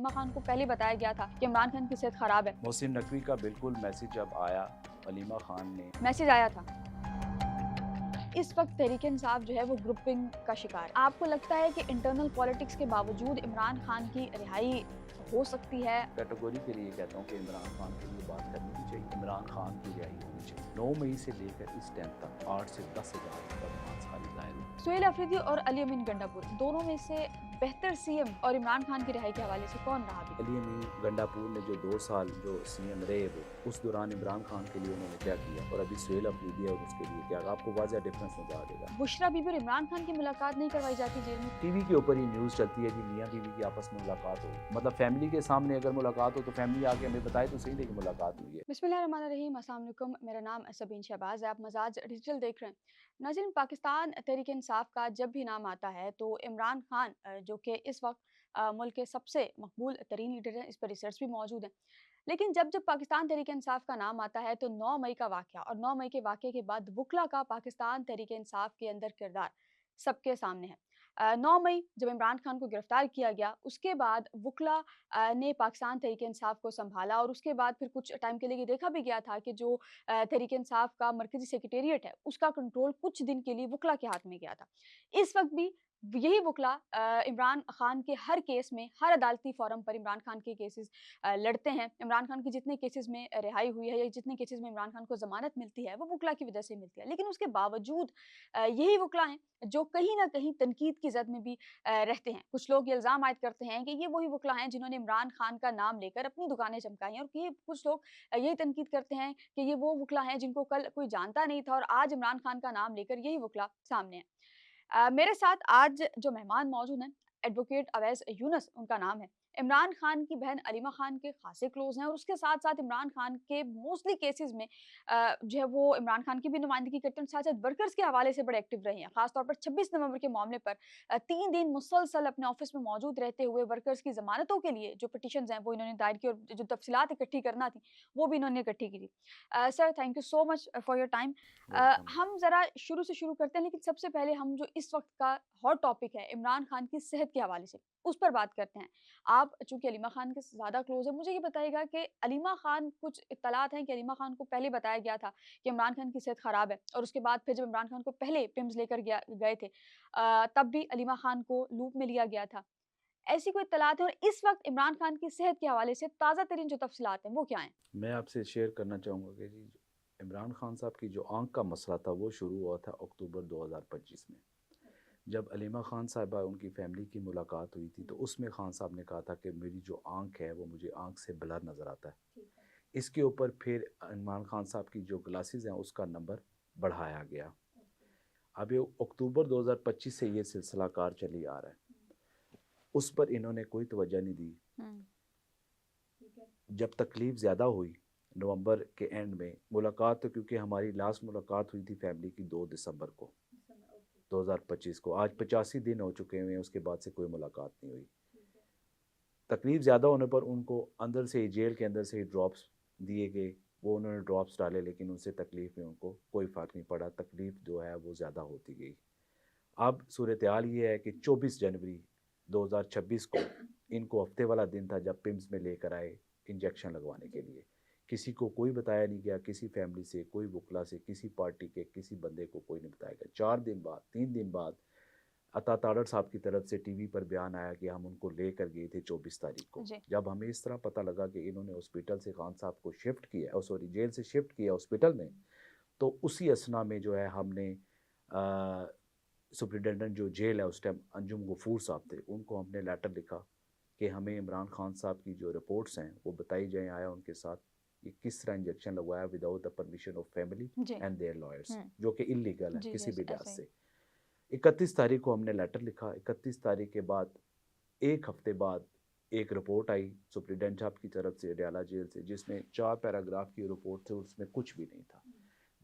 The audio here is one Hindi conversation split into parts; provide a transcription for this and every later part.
अलीमा खान को पहले बताया गया था कि इमरान खान की सेहत खराब है। मोहसिन नकवी का बिल्कुल मैसेज जब आया, अलीमा खान ने मैसेज आया था। इस वक्त तहरीक इंसाफ जो है वो ग्रुपिंग का शिकार है। आपको लगता है कि इंटरनल पॉलिटिक्स के बावजूद इमरान खान की रिहाई हो सकती है? कैटेगरी के लिए कहता हूँ कि इमरान खान के लिए बात करनी भी चाहिए। इमरान खान की रिहाई होनी चाहिए। 9 मई से लेकर इस टाइम तक 8 से 10 हज़ार तक मांसाहारी जाहिर हुए। सुहेल अफरीदी और अली अमीन गंडापुर दोनों में से बेहतर सीएम और इमरान खान की रिहाई के हवाले से कौन रहा भी? अली अमीन गंडापुर ने जो 2 साल जो सीएम रहे वो उस दौरान इमरान खान के लिए उन्होंने क्या किया और अभी सुहेल अफरीदी है और उसके लिए क्या, आपको वाज़ह डिफरेंस नजर आ जाएगा। बुशरा बीबी और इमरान खान की मुलाकात नहीं करवाई जाती जेल में? टीवी के ऊपर ये न्यूज़ चलती है कि मियाँ बीवी की आपस में मुलाकात हो, मतलब फैमिली के सामने अगर मुलाकात हो तो फैमिली आके हमें बताए तो सही नहीं कि मुलाकात हुई है। बिस्मिल्लाहिर्रहमानिर्रहीम, अस्सलाम वालेकुम। मेरा नाम सबीन शहबाज है। आप मजाज डिजिटल देख रहे हैं। नाज़रीन, पाकिस्तान तहरीक इंसाफ का जब भी नाम आता है तो इमरान खान जो कि इस वक्त मुल्क के सबसे मकबूल तरीन लीडर हैं, इस पर रिसर्च भी मौजूद है। लेकिन जब जब पाकिस्तान तहरीक इंसाफ का नाम आता है तो 9 मई का वाक़या और 9 मई के वाक़े के बाद वकला का पाकिस्तान तहरीक इंसाफ के अंदर किरदार सबके सामने है। 9 मई जब इमरान खान को गिरफ्तार किया गया, उसके बाद वकला ने पाकिस्तान तहरीक इंसाफ को संभाला और उसके बाद फिर कुछ टाइम के लिए ये देखा भी गया था कि जो तहरीक इंसाफ का मरकजी सेक्रेटेरिएट है, उसका कंट्रोल कुछ दिन के लिए वकला के हाथ में गया था। इस वक्त भी यही वकला इमरान खान के हर केस में, हर अदालती फोरम पर इमरान खान के केसेस लड़ते हैं। इमरान खान की जितने केसेस में रिहाई हुई है या जितने केसेस में इमरान खान को जमानत मिलती है, वो वकला की वजह से मिलती है। लेकिन उसके बावजूद यही वकला हैं जो कहीं न कहीं तनकीद की ज़द में भी रहते हैं। कुछ लोग ये इल्ज़ाम आयद करते हैं कि ये वही वकला हैं जिन्होंने इमरान खान का नाम लेकर अपनी दुकानें चमकाई हैं, और ये कुछ लोग यही तनकीद करते हैं कि ये वो वकला हैं जिनको कल कोई जानता नहीं था और आज इमरान खान का नाम लेकर यही वकला सामने है। मेरे साथ आज जो मेहमान मौजूद हैं, एडवोकेट अवैस यूनुस उनका नाम है। इमरान खान की बहन अलीमा खान के खासे क्लोज़ हैं और उसके साथ-साथ इमरान खान के मोस्टली केसेज़ में जो है वो इमरान खान की भी नुमाइंदगी करते हैं, साथ-साथ वर्कर्स के हवाले से बड़े एक्टिव रहे हैं। ख़ास तौर पर 26 नवंबर के मामले पर 3 दिन मुसलसल अपने ऑफ़िस में मौजूद रहते हुए वर्कर्स की ज़मानतों के लिए जो पिटीशंस हैं, वो इन्होंने दायर की और जो तफ़सीलात इकट्ठी करना थी, वो भी इन्होंने इकट्ठी की थी। Sir, thank you so much for your time. Welcome. हम ज़रा शुरू से शुरू करते हैं, लेकिन सबसे पहले हम जो इस वक्त का हॉट टॉपिक है इमरान खान की सेहत के हवाले से, उस पर बात करते हैं। आप चूँकि अलीमा खान के ज़्यादा क्लोज़ हैं, मुझे ये बताइएगा कि अलीमा खान, कुछ इत्तलात हैं कि अलीमा खान को पहले बताया गया था कि इमरान खान की सेहत ख़राब है और उसके बाद फिर जब इमरान खान को पहले पिम्स लेकर गए थे, तब भी अलीमा खान को लूप में लिया गया था। ऐसी कोई इत्तलात है और इस वक्त इमरान खान की सेहत के हवाले से ताज़ा तरीन जो तफ़सीलात हैं, वो क्या हैं? मैं आपसे शेयर करना चाहूँगा कि जी इमरान खान साहब की जो आंख का मसला था वो शुरू हुआ था अक्टूबर 2025 में। जब अलीमा खान साहिबा उनकी फ़ैमिली की मुलाकात हुई थी तो उसमें खान साहब ने कहा था कि मेरी जो आंख है वो मुझे आंख से ब्लर नज़र आता है। इसके ऊपर फिर इमरान खान साहब की जो ग्लासेस हैं उसका नंबर बढ़ाया गया। अब ये अक्टूबर 2025 से ये सिलसिला कार चली आ रहा है, उस पर इन्होंने कोई तवज्जो नहीं दी। हुँ। जब तकलीफ़ ज़्यादा हुई नवंबर के एंड में मुलाकात, तो क्योंकि हमारी लास्ट मुलाकात हुई थी फैमिली की 2 दिसंबर को 2025 को, आज 85 दिन हो चुके हुए हैं, उसके बाद से कोई मुलाकात नहीं हुई। तकलीफ़ ज़्यादा होने पर उनको अंदर से ही, जेल के अंदर से ही ड्रॉप्स दिए गए, वो उन्होंने ड्रॉप्स डाले लेकिन उनसे तकलीफ़ में उनको कोई फ़र्क नहीं पड़ा, तकलीफ़ जो है वो ज़्यादा होती गई। अब सूरत हाल ये है कि 24 जनवरी 2026 को इनको हफ्ते वाला दिन था जब पिम्स में लेकर आए इंजेक्शन लगवाने के लिए। किसी को कोई बताया नहीं गया, किसी फैमिली से, कोई वकला से, किसी पार्टी के किसी बंदे को कोई नहीं बताया गया। 4 दिन बाद, 3 दिन बाद अता ताड़र साहब की तरफ से टीवी पर बयान आया कि हम उनको लेकर गए थे 24 तारीख को। जी। जब हमें इस तरह पता लगा कि इन्होंने हॉस्पिटल से खान साहब को शिफ्ट किया, और सॉरी जेल से शिफ्ट किया हॉस्पिटल में, तो उसी असना में जो है हमने सुप्रिटेंडेंट जो जेल है उस टाइम अंजुम गफूर साहब थे, उनको हमने लेटर लिखा कि हमें इमरान खान साहब की जो रिपोर्ट्स हैं वो बताई जाएँ, आया उनके साथ ये किस तरह इंजेक्शन लगवाया without the permission of family जी। एंड देयर लॉयर्स, हुँ। जो कि इलीगल है जी, जी, किसी भी लिहाज ऐसा ही। से। 31 तारीख को हमने लेटर लिखा। 31 तारीख के बाद 1 हफ्ते बाद एक रिपोर्ट आई सुप्रिटेंडेंट साहब की तरफ से अडयाला जेल से, जिसमें 4 पैराग्राफ की रिपोर्ट थी, उसमें कुछ भी नहीं था।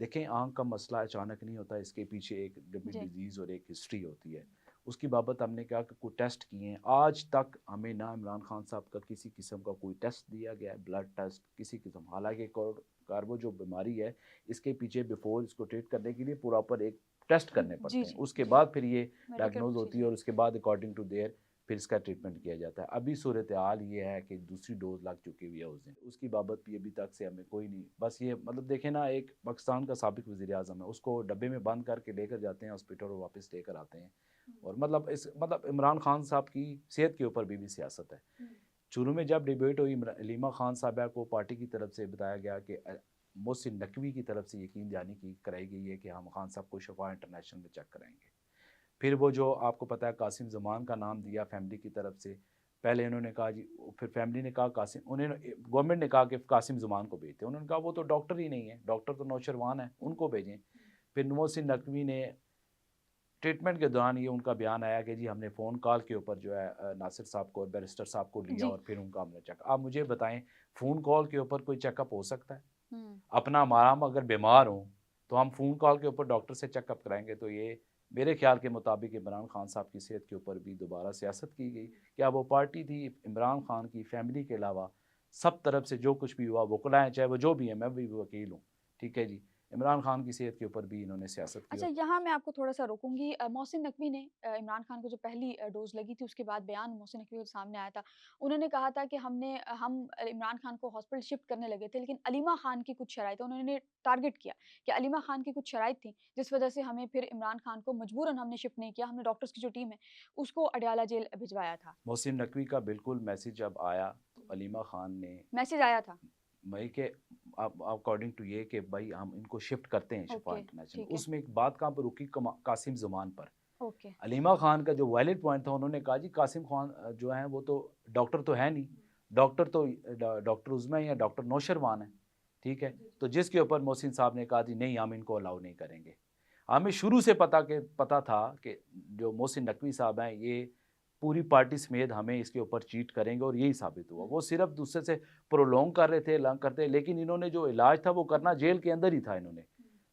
देखें, आँख का मसला अचानक नहीं होता, इसके पीछे एक डबल जी। डिजीज़ और एक हिस्ट्री होती है। उसकी बाबत हमने कहा कि कोई टेस्ट किए हैं, आज तक हमें ना इमरान खान साहब का किसी किस्म का कोई टेस्ट दिया गया है, ब्लड टेस्ट किसी किस्म। हालांकि कार्बो जो बीमारी है इसके पीछे बिफोर इसको ट्रीट करने के लिए प्रॉपर एक टेस्ट करने जी, पड़ते हैं, जी, उसके जी। बाद फिर ये मेडिकल डायग्नोज होती है प्रोसीजर। और उसके बाद अकॉर्डिंग टू देयर फिर इसका ट्रीटमेंट किया जाता है। अभी सूरत हाल ये है कि दूसरी डोज लग चुकी हुई है उस दिन, उसकी बाबत भी अभी तक से हमें कोई नहीं, बस ये मतलब देखें ना, एक पाकिस्तान का साबिक वज़ीर-ए-आज़म है, उसको डब्बे में बंद करके लेकर जाते हैं हॉस्पिटल और वापस लेकर आते हैं। और मतलब इस मतलब इमरान खान साहब की सेहत के ऊपर भी सियासत है। शुरू में जब डिबेट हुई, अलीमा खान साहबा को पार्टी की तरफ से बताया गया कि मोहसिन नकवी की तरफ से यकीन दहानी की कराई गई है कि हम खान साहब को शफा इंटरनेशनल में चेक कराएंगे। फिर वो जो आपको पता है कासिम ज़मान का नाम दिया फैमिली की तरफ से, पहले इन्होंने कहा जी, फिर फैमिली ने कहा कासिम, उन्हें गवर्नमेंट ने कहा कि कासिम ज़मान को भेजते, उन्होंने कहा वो तो डॉक्टर ही नहीं है, डॉक्टर तो नौशरवान है, उनको भेजें। फिर मोहसिन नकवी ने ट्रीटमेंट के दौरान ये उनका बयान आया कि जी हमने फ़ोन कॉल के ऊपर जो है नासिर साहब को और बैरिस्टर साहब को लिया जी। और फिर उनका हमने चेक। आप मुझे बताएं, फ़ोन कॉल के ऊपर कोई चेकअप हो सकता है? हम्म। अपना हमारा हम अगर बीमार हों तो हम फ़ोन कॉल के ऊपर डॉक्टर से चेकअप कराएंगे? तो ये मेरे ख्याल के मुताबिक इमरान खान साहब की सेहत के ऊपर भी दोबारा सियासत की गई। क्या वो पार्टी थी इमरान खान की फैमिली के अलावा सब तरफ से जो कुछ भी हुआ, वकला हैं चाहे वो जो भी है, मैं भी वकील हूँ, ठीक है जी, इमरान खान की सेहत के ऊपर भी इन्होंने सियासत की। अच्छा, यहाँ मैं आपको थोड़ा-सा रोकूँगी। मोहसिन नकवी ने इमरान खान को जो पहली डोज़ लगी थी, उसके बाद बयान मोहसिन नकवी के सामने आया था। उन्होंने कहा था कि हम इमरान खान को हॉस्पिटल शिफ्ट करने लगे थे, लेकिन अलीमा खान की कुछ शराइतें उन्होंने टारगेट किया कि अलीमा खान की कुछ शराइत थी, जिस वजह से हमें फिर इमरान खान को मजबूरन हमने शिफ्ट नहीं किया। हमने डॉक्टर्स की जो टीम है, उसको अडयाला जेल भिजवाया था। मोहसिन नकवी का बिल्कुल मैसेज जब आया तो अलीमा खान ने मैसेज आया था। मई के अकॉर्डिंग टू ये कि भाई हम इनको शिफ्ट करते हैं शफा ओके, इंटरनेशनल, ठीक है। उसमें एक बात कहाँ पर रुकी, कासिम ज़ुमान पर। ओके। अलीमा खान का जो वैलिड पॉइंट था, उन्होंने कहा जी कासिम खान जो हैं वो तो डॉक्टर तो है नहीं, डॉक्टर तो डॉक्टर उज़मा या डॉक्टर नौशरवान है, ठीक है। तो जिसके ऊपर मोहसिन साहब ने कहा जी नहीं, हम इनको अलाउ नहीं करेंगे। हमें शुरू से पता था कि जो मोहसिन नकवी साहब हैं ये पूरी पार्टी समेत हमें इसके ऊपर चीट करेंगे, और यही साबित हुआ। वो सिर्फ दूसरे से प्रोलोंग कर रहे थे, लंग करते, लेकिन इन्होंने जो इलाज था वो करना जेल के अंदर ही था। इन्होंने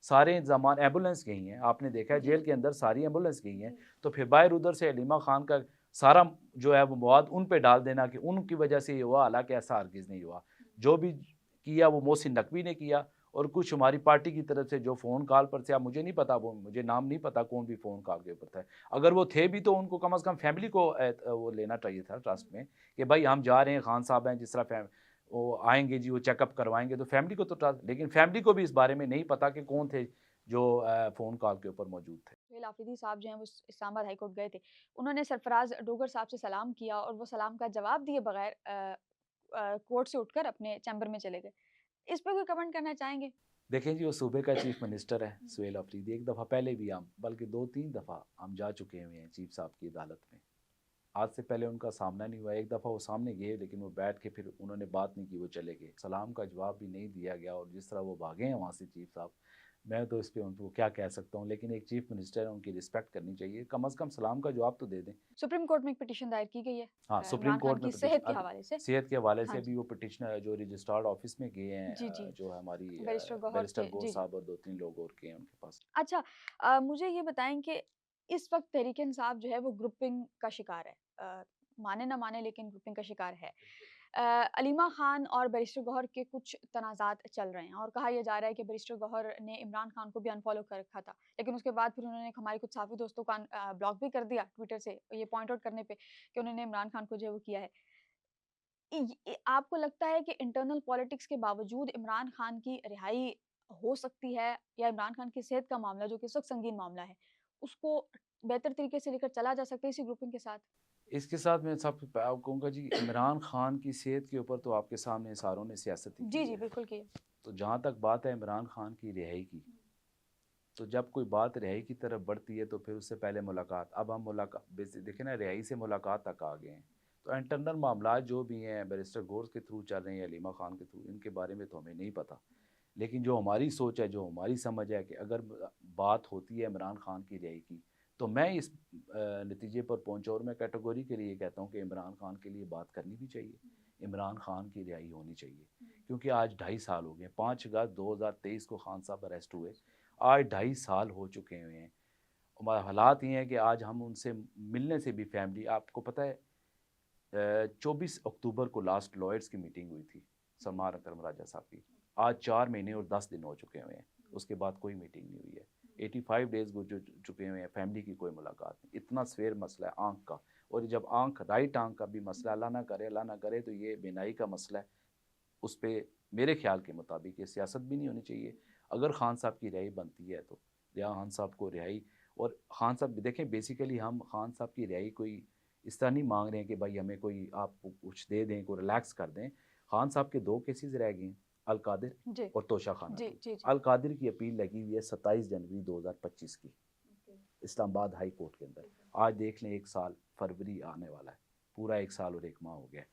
सारे इंतजाम, एम्बुलेंस गई हैं, आपने देखा है जेल के अंदर सारी एम्बुलेंस गई हैं। तो फिर बाहर उधर से अलीमा खान का सारा जो है वो मवाद उन पे डाल देना कि उनकी वजह से ये हुआ, हालांकि ऐसा हरगिज़ नहीं हुआ। जो भी किया वो मोहसिन नकवी ने किया, और कुछ हमारी पार्टी की तरफ से जो फ़ोन कॉल पर थे, अब मुझे नहीं पता, वो मुझे नाम नहीं पता कौन भी फ़ोन कॉल के ऊपर था। अगर वो थे भी तो उनको कम से कम फैमिली को वो लेना चाहिए था ट्रस्ट में कि भाई हम जा रहे हैं, खान साहब हैं, जिस तरह वो आएंगे जी, वो चेकअप करवाएंगे, तो फैमिली को तो ट्रस्ट, लेकिन फैमिली को भी इस बारे में नहीं पता कि कौन थे जो फ़ोन कॉल के ऊपर मौजूद थे। सुहेल आफरीदी साहब जो हैं वो इस्लामाबाद हाई कोर्ट गए थे। उन्होंने सरफराज डोगर साहब से सलाम किया और वो सलाम का जवाब दिए बगैर कोर्ट से उठकर अपने चैम्बर में चले गए। इस पे कोई कमेंट करना चाहेंगे? देखें जी, वो सूबे का चीफ मिनिस्टर है सुहेल अफरीदी, एक दफ़ा पहले भी हम, बल्कि 2-3 दफ़ा हम जा चुके हुए हैं चीफ साहब की अदालत में। आज से पहले उनका सामना नहीं हुआ, एक दफ़ा वो सामने गए लेकिन वो बैठ के फिर उन्होंने बात नहीं की, वो चले गए, सलाम का जवाब भी नहीं दिया गया, और जिस तरह वो भागे हैं वहाँ से चीफ साहब, मैं तो इस पर उनको क्या कह सकता हूँ। लेकिन एक चीफ मिनिस्टर है, उनकी रिस्पेक्ट करनी चाहिए, कम अज़ कम सलाम का जवाब तो दे दें। सुप्रीम कोर्ट में एक पिटीशन दायर की गई है हाँ, सुप्रीम इमरान खान कोर्ट में की सेहत के पिटीशन हवाले से। सेहत के हवाले हाँ से जी। भी वो पिटिशनर जो रजिस्ट्रार्ड ऑफिस में गए हैं, जी, जी। जो है हमारी बैरिस्टर गौहर बैरिस्टर के गौर जी। साहब और 2-3 लोग और गए हैं उनके पास। अच्छा, मुझे ये बताएँ कि इस वक़्त तहरीक-ए-इंसाफ जो है वो ग्रुपिंग का शिकार है। माने ना माने लेकिन ग्रुपिंग का शिकार है। अ, अलीमा खान और बैरिस्टर गौहर के कुछ तनाज़ात चल रहे हैं और कहा यह जा रहा है कि बैरिस्टर गौहर ने इमरान खान को भी अनफ़ॉलो कर रखा था। लेकिन उसके बाद फिर उन्होंने हमारे कुछ साथी दोस्तों को ब्लॉक भी कर दिया ट्विटर से, ये पॉइंट आउट करने पे कि उन्होंने इमरान खान को जो है वो किया है। आपको लगता है कि इंटरनल पॉलिटिक्स के बावजूद इमरान खान की रिहाई हो सकती है, या इमरान खान की सेहत का मामला जो कि सख्त संगीन मामला है, उसको बेहतर तरीके से लेकर चला जा सकता है इसी ग्रुपिंग के साथ? इसके साथ मैं सब कहूँगा जी, इमरान खान की सेहत के ऊपर तो आपके सामने सारों ने सियासत ही जी, की जी, है। बिल्कुल किए। तो जहाँ तक बात है इमरान खान की रिहाई की, तो जब कोई बात रिहाई की तरफ बढ़ती है तो फिर उससे पहले मुलाकात, अब हम मुलाकात देखें ना, रिहाई से मुलाकात तक आ गए हैं। तो इंटरनल मामला जो भी हैं बैरिस्टर गौर के थ्रू चल रहे हैं, अलीमा खान के थ्रू, इनके बारे में तो हमें नहीं पता। लेकिन जो हमारी सोच है, जो हमारी समझ है कि अगर बात होती है इमरान खान की रिहाई की, तो मैं इस नतीजे पर पहुंचा, और मैं कैटेगरी के लिए कहता हूं कि इमरान खान के लिए बात करनी भी चाहिए, इमरान खान की रिहाई होनी चाहिए। क्योंकि आज 2.5 साल हो गए, 5 अगस्त 2023 को खान साहब अरेस्ट हुए, आज 2.5 साल हो चुके हुए हैं। हमारे हालात ये हैं कि आज हम उनसे मिलने से भी, फैमिली, आपको पता है 24 अक्टूबर को लास्ट लॉयर्स की मीटिंग हुई थी सलमान अकरम राजा साहब की, आज 4 महीने और 10 दिन हो चुके हुए हैं, उसके बाद कोई मीटिंग नहीं हुई है। 85 डेज गुजर चुके हुए हैं, फैमिली की कोई मुलाकात नहीं। इतना सवेर मसला है आँख का, और जब आंख, राइट आंख का भी मसला, अल्लाह ना करे तो ये बीनाई का मसला है, उस पर मेरे ख्याल के मुताबिक ये सियासत भी नहीं होनी चाहिए। अगर खान साहब की रिहाई बनती है तो या खान साहब को रिहाई, और खान साहब देखें, बेसिकली हम खान साहब की रिहाई कोई इस तरह नहीं मांग रहे हैं कि भाई हमें कोई आप कुछ दे दें, को रिलैक्स कर दें। खान साहब के दो केसेस रह गए हैं, अल कादिर जी और तोशा खाना जी टू। जी जी। अल कादिर की अपील लगी हुई है 27 जनवरी 2025 की, इस्लामाबाद हाई कोर्ट के अंदर। आज देख लें, एक साल फरवरी आने वाला है, पूरा एक साल और एक माह हो गया है।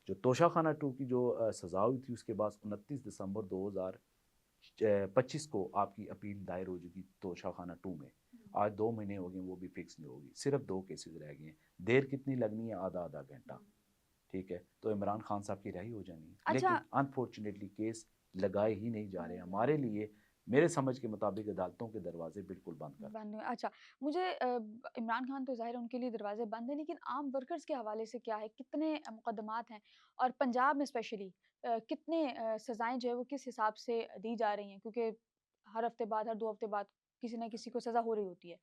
जो तोशा खाना टू की जो सज़ा हुई थी, उसके बाद 29 दिसंबर 2025 को आपकी अपील दायर हो चुकी तोशा खाना टू में। आज 2 महीने हो गए, वो भी फिक्स नहीं होगी, सिर्फ 2 केसेस रह गए हैं। देर कितनी लगनी है? आधा आधा घंटा। ठीक है, तो इमरान खान साहब की रिहाई हो जानी है, अच्छा। लेकिन अनफॉर्चुनेटली केस लगाए ही नहीं जा रहे हमारे लिए। मेरे समझ के मुताबिक अदालतों के दरवाजे बिल्कुल बंद कर दिए। बंद हुए, अच्छा। मुझे इमरान खान तो ज़ाहिर है उनके लिए दरवाजे बंद हैं, लेकिन आम वर्कर्स के हवाले से क्या है? कितने मुकदमात हैं? और पंजाब में स्पेशली कितने सज़ाएँ जो है वो किस हिसाब से दी जा रही हैं? क्योंकि हर हफ्ते बाद, हर 2 हफ्ते बाद किसी न किसी को सज़ा हो रही होती है।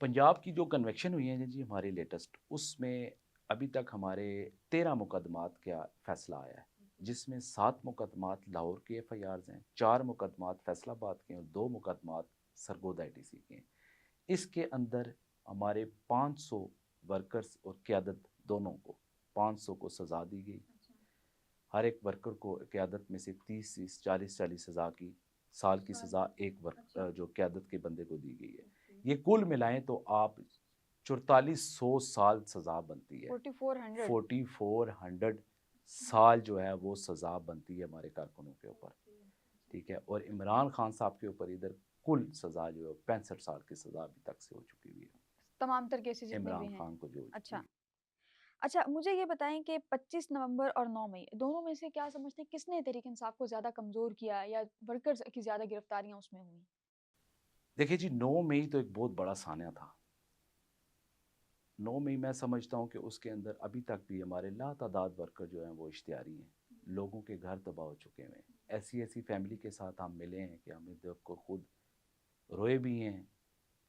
पंजाब की जो कन्वेक्शन हुई है जी हमारी लेटेस्ट, उसमें अभी तक हमारे 13 मुकदमात का फ़ैसला आया है, जिसमें 7 मुकदमात लाहौर के FIRs हैं, 4 मुकदमात फैसलाबाद के हैं और 2 मुकदमात सरगोदा ITC के हैं। इसके अंदर हमारे 500 वर्कर्स और क़यादत दोनों को 500 को सज़ा दी गई। हर एक वर्कर को क़यादत में से 30-30, 40-40 सज़ा की, साल की सज़ा एक जो क़यादत के बंदे को दी गई है। ये कुल मिलाएं तो आप 4400 साल सज़ा बनती है। 4400। 4400 साल जो है वो सज़ा बनती है हमारे कारकुनों के ऊपर। ठीक है, और इमरान खान साहब के ऊपर इधर कुल सज़ा जो है 65 साल की सज़ा अभी तक से हो चुकी हुई है, तमाम तर केसेज़ जितने भी इमरान हैं। खान को जो हो चुकी अच्छा। है। अच्छा, मुझे ये बताएँ कि 25 नवंबर और 9 मई दोनों में से क्या समझते हैं किसने तहरीक-ए-इंसाफ को ज़्यादा कमज़ोर किया या वर्कर्स की ज़्यादा गिरफ्तारियाँ उसमें हुई? देखिए जी, 9 मई तो एक बहुत बड़ा सान्या था। 9 मई मैं समझता हूँ कि उसके अंदर अभी तक भी हमारे लातादाद वर्कर जो हैं वो इश्तिहारी हैं। लोगों के घर तबाह हो चुके हैं। ऐसी ऐसी फैमिली के साथ हम मिले हैं कि हमने देख को खुद रोए भी हैं,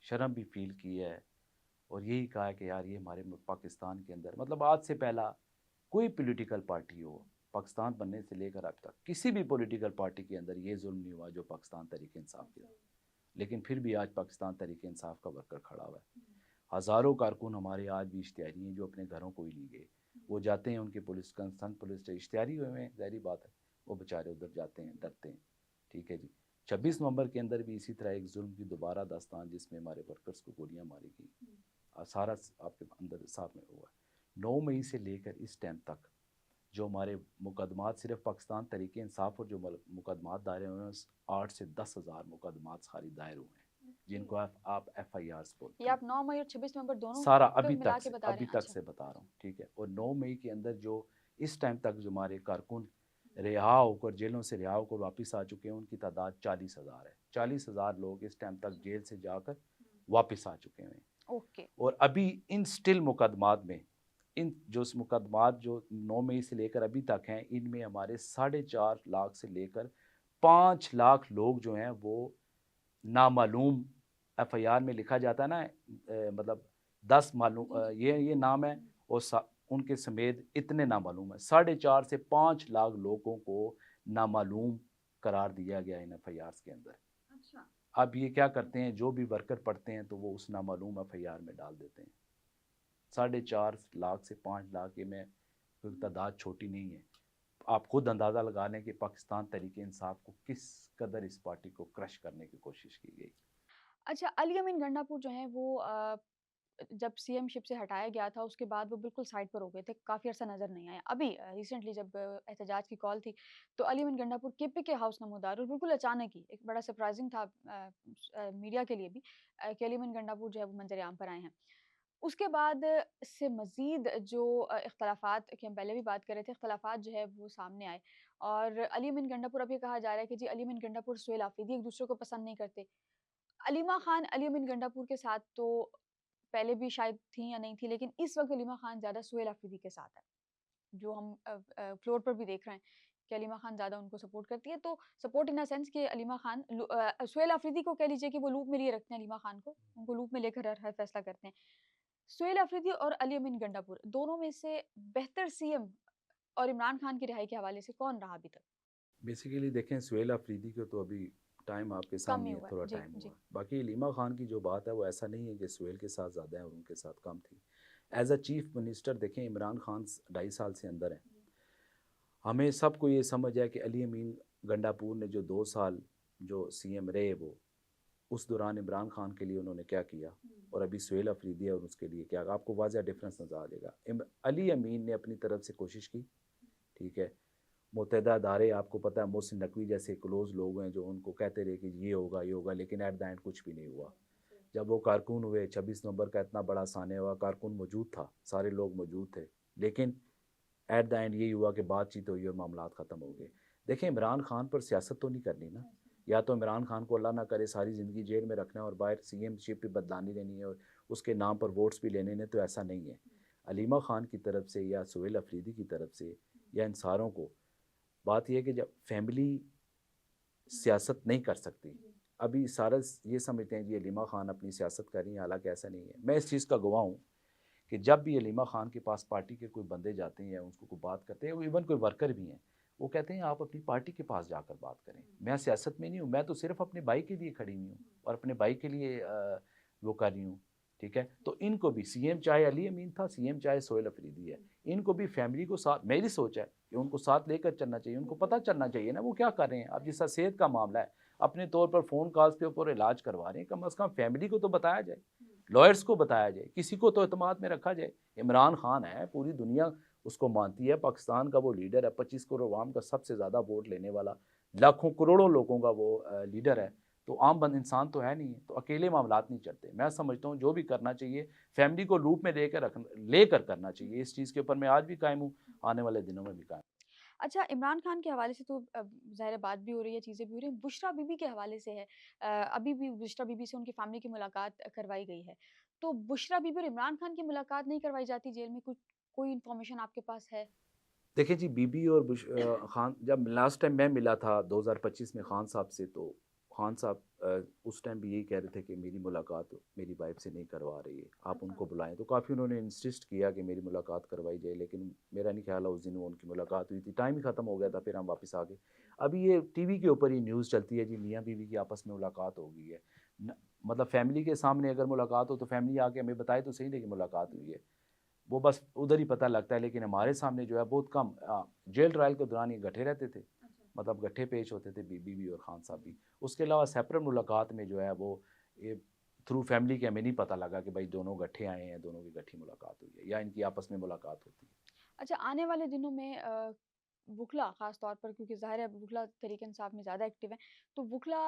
शर्म भी फील की है, और यही कहा है कि यार ये हमारे पाकिस्तान के अंदर, मतलब आज से पहला कोई पॉलिटिकल पार्टी हो, पाकिस्तान बनने से लेकर अब तक किसी भी पॉलिटिकल पार्टी के अंदर ये जुल्म नहीं हुआ जो पाकिस्तान तहरीक इंसाफ के। लेकिन फिर भी आज पाकिस्तान तहरीक इंसाफ का वर्कर खड़ा हुआ है। हज़ारों कारकुन हमारे आज भी इश्तिहारी हैं जो अपने घरों को ही नहीं गए। वो जाते हैं, उनके पुलिस कंसर्न पुलिस इश्तिहारी हुए हैं, ज़ाहिर बात है, वो बेचारे उधर जाते हैं, डरते हैं। ठीक है जी। 26 नवंबर के अंदर भी इसी तरह एक जुल्म की दोबारा दास्तान, जिसमें हमारे वर्कर्स को गोलियां मारी गई, सारा आपके अंदर सामने हुआ। 9 मई से लेकर इस टाइम तक जो हमारे मुकदमात, सिर्फ पाकिस्तान तहरीक इंसाफ और जो मुकदमात दायर हुए हैं, 8 से 10 हज़ार मुकदमात खाली दायर हुए हैं, जिनको आप FIRs ये बोलते हैं। आप 9 मई और 26 नवंबर दोनों सारा का मिला के बता रहे अभी हैं? तक अच्छा। से बता रहा हूँ। ठीक है, और 9 मई के अंदर जो इस टाइम तक जो हमारे कारकुन रिहा होकर, जेलों से रिहा होकर वापस आ चुके हैं, उनकी तादाद 40 हज़ार है। 40 हज़ार लोग इस टाइम तक जेल से जाकर वापस आ चुके हैं। ओके। और अभी इन स्टिल मुकदमात में, इन जो मुकदमात जो 9 मई से लेकर अभी तक हैं, इनमें हमारे 4.5 लाख से लेकर 5 लाख लोग जो हैं वो नामालूम, FIR में लिखा जाता है ना, मतलब 10 मालूम, ये नाम है, और उनके समेत इतने नामालूम है। 4.5 से 5 लाख लोगों को नामालूम करार दिया गया इन FIRs के अंदर। अच्छा। अब ये क्या करते हैं, जो भी वर्कर पढ़ते हैं तो वो उस नामालूम FIR में डाल देते हैं। 4.5 लाख से 5 लाख, ये में कोई तादाद छोटी नहीं है। आप खुद अंदाज़ा लगा लें कि पाकिस्तान तहरीक इंसाफ को किस कदर इस पार्टी को क्रश करने की कोशिश की गई। अच्छा, अली अमीन गंडापुर जो हैं वो जब सीएमशिप से हटाया गया था उसके बाद वो बिल्कुल साइड पर हो गए थे, काफ़ी अरसा नज़र नहीं आए। अभी रिसेंटली जब एहतजाज की कॉल थी तो अली अमीन गंडापुर KPK हाउस नमोदार, और बिल्कुल अचानक ही एक बड़ा सरप्राइजिंग था मीडिया के लिए भी कि अली अमीन गंडापुर जो है वो मंजर आम पर आए हैं। उसके बाद इससे मज़ीद जो इख्तलाफ़ात की हम पहले भी बात कर रहे थे, इख्तलाफ़ात जो है वो सामने आए, और अली अमीन गंडापुर, अब ये कहा जा रहा है कि जी अली अमीन गंडापुर, सुहेल आफरीदी एक दूसरे को पसंद नहीं करते। अलीमा खान अली अमीन गंडापुर के साथ तो पहले भी शायद थी या नहीं थी, लेकिन इस वक़्त अलीमा खान ज़्यादा सुहेल आफरीदी के साथ है। जो हम फ्लोर पर भी देख रहे हैं कि अलीमा खान ज़्यादा उनको सपोर्ट करती है। तो सपोर्ट इन अ सेंस कि अलीमा खान सुहेल आफरीदी को कह लीजिए कि वो लूप में लिए रखते हैं अलीमा खान को, उनको लूप में लेकर हर हर फैसला करते हैं। सुहेल अफरीदी और अली अमीन गंडापुर दोनों में से बेहतर सीएम और इमरान खान की रिहाई के हवाले से कौन रहा अभी तक? बेसिकली देखें, सुहेल अफरीदी को तो अभी टाइम आपके कम ही सामने है, हुआ है। थोड़ा जी, टाइम हुआ जी। है। बाकी लीमा खान की जो बात है वो ऐसा नहीं है कि सुहेल के साथ ज़्यादा है और उनके साथ कम थी। एज अ चीफ मिनिस्टर देखें, इमरान खान 2.5 साल से अंदर है। हमें सबको ये समझ है कि अली अमीन गंडापुर ने जो 2 साल जो सीएम रहे, वो उस दौरान इमरान खान के लिए उन्होंने क्या किया, और अभी सुहेल अफरीदी है और उसके लिए क्या, आपको वाज़ह डिफरेंस नज़र आ जाएगा। अली अमीन ने अपनी तरफ से कोशिश की, ठीक है। मुतहदा अदारे, आपको पता है, मोहसिन नकवी जैसे क्लोज लोग हैं जो उनको कहते रहे कि ये होगा, लेकिन एट द एंड कुछ भी नहीं हुआ। जब वो कारकुन हुए, 26 नवंबर का इतना बड़ा सान्या हुआ, कारकुन मौजूद था, सारे लोग मौजूद थे, लेकिन एट द एंड यही हुआ कि बातचीत हुई और मामला ख़त्म हो गए। देखें, इमरान खान पर सियासत तो नहीं करनी ना। या तो इमरान खान को अल्लाह ना करे सारी ज़िंदगी जेल में रखना है और बाहर सीएमशिप भी बदलानी रहनी है और उसके नाम पर वोट्स भी लेने ने, तो ऐसा नहीं है। अलीमा खान की तरफ से या सुहेल अफरीदी की तरफ से या इन सारों को बात यह है कि जब फैमिली सियासत नहीं कर सकती, अभी सारा ये समझते हैं कि अलीमा खान अपनी सियासत कर रही है, हालांकि ऐसा नहीं है। मैं इस चीज़ का गवाह हूँ कि जब भी अलीमा खान के पास पार्टी के कोई बंदे जाते हैं या उसको कोई बात करते हैं, वो इवन कोई वर्कर भी हैं, वो कहते हैं आप अपनी पार्टी के पास जाकर बात करें, मैं सियासत में नहीं हूँ, मैं तो सिर्फ अपने भाई के लिए खड़ी हुई हूँ और अपने भाई के लिए वो कर रही हूँ, ठीक है। तो इनको भी, सीएम चाहे अली अमीन था, सीएम चाहे सोहेल अफरीदी है, इनको भी फैमिली को साथ, मेरी सोच है कि उनको साथ लेकर चलना चाहिए। उनको पता चलना चाहिए ना वो क्या कर रहे हैं। अब जिस सेहत का मामला है, अपने तौर पर फ़ोन कॉल्स के ऊपर इलाज करवा रहे हैं, कम अज़ कम फैमिली को तो बताया जाए, लॉयर्स को बताया जाए, किसी को तो एतमाद में रखा जाए। इमरान खान है, पूरी दुनिया उसको मानती है, पाकिस्तान का वो लीडर है, 25 करोड़ अवाम का सबसे ज़्यादा वोट लेने वाला, लाखों करोड़ों लोगों का वो लीडर है। तो आम बंद इंसान तो है नहीं है, तो अकेले मामलात नहीं चलते। मैं समझता हूँ जो भी करना चाहिए फैमिली को लूप में लेकर करना चाहिए। इस चीज़ के ऊपर मैं आज भी कायम हूँ, आने वाले दिनों में भी कायम। अच्छा, इमरान खान के हवाले से तो ज़ाहिर है बात भी हो रही है, चीज़ें भी हो रही हैं। बुशरा बीबी के हवाले से है, अभी भी बुशरा बीबी से उनकी फैमिली की मुलाकात करवाई गई है। तो बुशरा बीबी और इमरान खान की मुलाकात नहीं करवाई जाती जेल में, कुछ कोई इन्फॉर्मेशन आपके पास है? देखिए जी, बीबी और खान, जब लास्ट टाइम मैं मिला था 2025 में खान साहब से, तो खान साहब उस टाइम भी यही कह रहे थे कि मेरी मुलाकात मेरी वाइफ से नहीं करवा रही है, आप उनको बुलाएं। तो काफ़ी उन्होंने इंसिस्ट किया कि मेरी मुलाकात करवाई जाए, लेकिन मेरा नहीं ख्याल है उस दिन वो उनकी मुलाकात हुई थी, टाइम ही ख़त्म हो गया था, फिर हम वापस आ गए। अभी ये टीवी के ऊपर ही न्यूज़ चलती है जी, मियाँ बीवी की आपस में मुलाकात हो गई है। मतलब फैमिली के सामने अगर मुलाकात हो तो फैमिली आके हमें बताए तो सही नहीं कि मुलाकात हुई है, वो बस उधर ही पता लगता है। लेकिन हमारे सामने जो है बहुत कम, जेल ट्रायल के दौरान ये गठे रहते थे, मतलब गठे पेश होते थे, बीबी भी और खान साहब भी। उसके अलावा सेपरेट मुलाकात में जो है वो ये थ्रू फैमिली के हमें नहीं पता लगा कि भाई दोनों गठे आए हैं, दोनों की गठी मुलाकात हुई है या इनकी आपस में मुलाकात होती है। अच्छा, आने वाले दिनों में बुखला ख़ास तौर पर, क्योंकि ज़ाहिर है बुखला तहरीक इंसाफ में ज़्यादा एक्टिव हैं, तो बुखला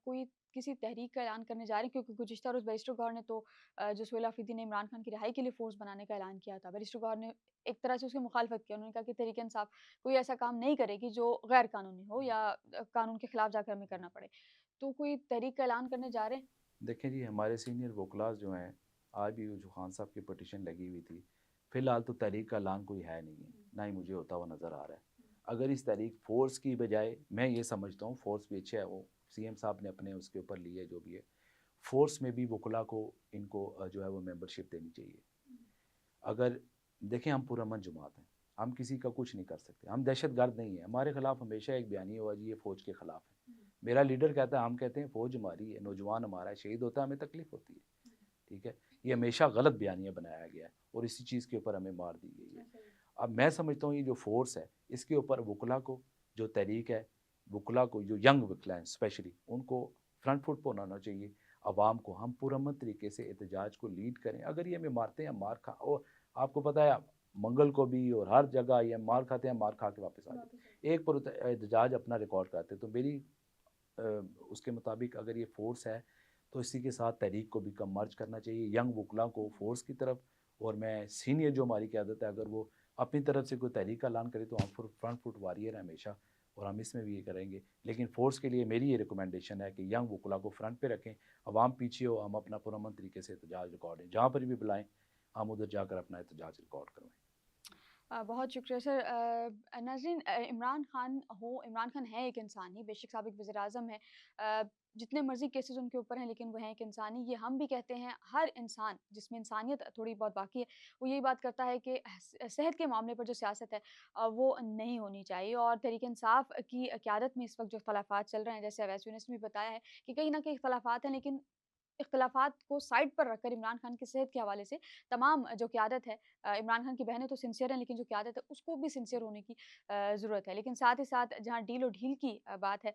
कोई किसी तहरीक का ऐलान करने जा रहे हैं? क्योंकि गुज़िश्ता रोज़ बैरिस्टर गौहर ने तो जो सुहेल आफरीदी ने इमरान खान की रिहाई के लिए फ़ोर्स बनाने का ऐलान किया था। बैरिस्टर गौहर ने एक तरह से उसकी मुखालफत की। उन्होंने कहा कि तहरीक इंसाफ कोई ऐसा काम नहीं करेगी जो गैर कानूनी हो या कानून के खिलाफ जाकर हमें करना पड़े। तो कोई तहरीक का ऐलान करने जा रहे हैं? देखें जी, हमारे सीनियर वकलास जो हैं, आज भी जो खान साहब की पटिशन लगी हुई थी, फ़िलहाल तो तहरीक का ऐलान कोई है नहीं है, ना ही मुझे होता हुआ नज़र आ रहा है। अगर इस तहरीक फ़ोर्स की बजाय, मैं ये समझता हूँ फ़ोर्स भी अच्छा है, वो सीएम साहब ने अपने उसके ऊपर ली है जो भी है, फ़ोर्स में भी वकला को इनको जो है वो मेंबरशिप देनी चाहिए। अगर देखें, हम पुरअमन जमात हैं, हम किसी का कुछ नहीं कर सकते, हम दहशत गर्द नहीं है। हमारे खिलाफ हमेशा एक बयानी हुआ जी, ये फ़ौज के खिलाफ है। मेरा लीडर कहता है, हम कहते हैं फ़ौज हमारी है, नौजवान हमारा है, शहीद होता है, हमें तकलीफ़ होती है, ठीक है। ये हमेशा गलत बयानियाँ बनाया गया है और इसी चीज़ के ऊपर हमें मार दी गई है। अब मैं समझता हूँ ये जो फोर्स है, इसके ऊपर वकला को, जो तहरीक है, वकला को, जो यंग वकला हैं स्पेशली, उनको फ्रंट फुट पर होना चाहिए। आवाम को हम पुरअमन तरीके से एहतजाज को लीड करें। अगर ये हमें मारते हैं, हम मार खा, और आपको पता है मंगल को भी और हर जगह ये मार खाते हैं, मार खा के वापस आ जाते हैं। एक पर एहतजाज अपना रिकॉर्ड करते हैं। तो मेरी अ, उसके मुताबिक अगर ये फोर्स है तो इसी के साथ तहरीक को भी कम मर्ज करना चाहिए, यंग वकला को फोर्स की तरफ। और मैं सीनियर जो हमारी क़यादत है, अगर वो अपनी तरफ से कोई तहरीक का ऐलान करे तो हम फ्रंट फुट वारियर हैं हमेशा, और हम इसमें भी ये करेंगे। लेकिन फोर्स के लिए मेरी ये रिकमेंडेशन है कि यंग वकला को फ्रंट पे रखें, अवाम पीछे हो, हम अपना पुरअमन तरीके से एहतजाज रिकॉर्ड जहाँ पर भी बुलाएँ, हम उधर जाकर अपना एहतजाज रिकॉर्ड करवाएँ। बहुत शुक्रिया सर। नाज़रीन, इमरान खान है एक इंसान ही, बेशक साबिक़ वज़ीर-ए-आज़म है। जितने मर्ज़ी केसेज़ उनके ऊपर हैं, लेकिन वो हैं एक इंसान ही। ये हम भी कहते हैं, हर इंसान जिसमें इंसानियत थोड़ी बहुत बाकी है, वो यही बात करता है कि सेहत के मामले पर जो सियासत है वो नहीं होनी चाहिए। और तहरीक-ए-इंसाफ की क़यादत में इस वक़्त जो इख्तिलाफ़ात चल रहे हैं, जैसे अवैस यूनुस ने भी बताया है कि कहीं न कहीं इख्तिलाफ़ात हैं, लेकिन इख्तिलाफ़ात को साइड पर रखकर इमरान खान की सेहत के हवाले से तमाम जो क़यादत है, इमरान खान की बहनें तो सिंसियर हैं, लेकिन जो क़यादत है उसको भी सिंसियर होने की ज़रूरत है। लेकिन साथ ही साथ जहाँ डील और ढील की बात है,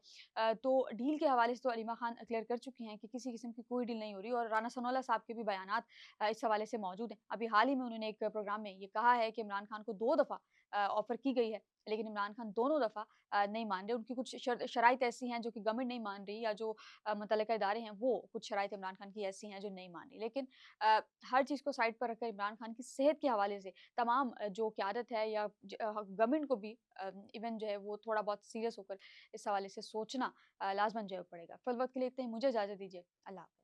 तो डील के हवाले से तो अलीमा खान क्लियर कर चुकी हैं कि किसी किस्म की कोई डील नहीं हो रही, और राना सनाउल्लाह साहब के भी बयानात इस हवाले से मौजूद हैं। अभी हाल ही में उन्होंने एक प्रोग्राम में ये कहा है कि इमरान खान को 2 दफ़ा ऑफ़र की गई है, लेकिन इमरान खान दोनों दफ़ा नहीं मान रहे। उनकी कुछ शराइत ऐसी हैं जो कि गवर्नमेंट नहीं मान रही, या जो मुतल्लिका इदारे हैं वो कुछ शराइत इमरान खान की ऐसी हैं जो नहीं मान रही। लेकिन हर चीज़ को साइड पर रखकर इमरान खान की सेहत के हवाले से तमाम जो क़यादत है, या गवर्नमेंट को भी इवन जो है वो थोड़ा बहुत सीरियस होकर इस हवाले से सोचना लाज़मन जो है पड़ेगा। फ़िलवक़्त के लिए इतना ही, मुझे इजाज़त दीजिए। अल्लाह हाफ़िज़।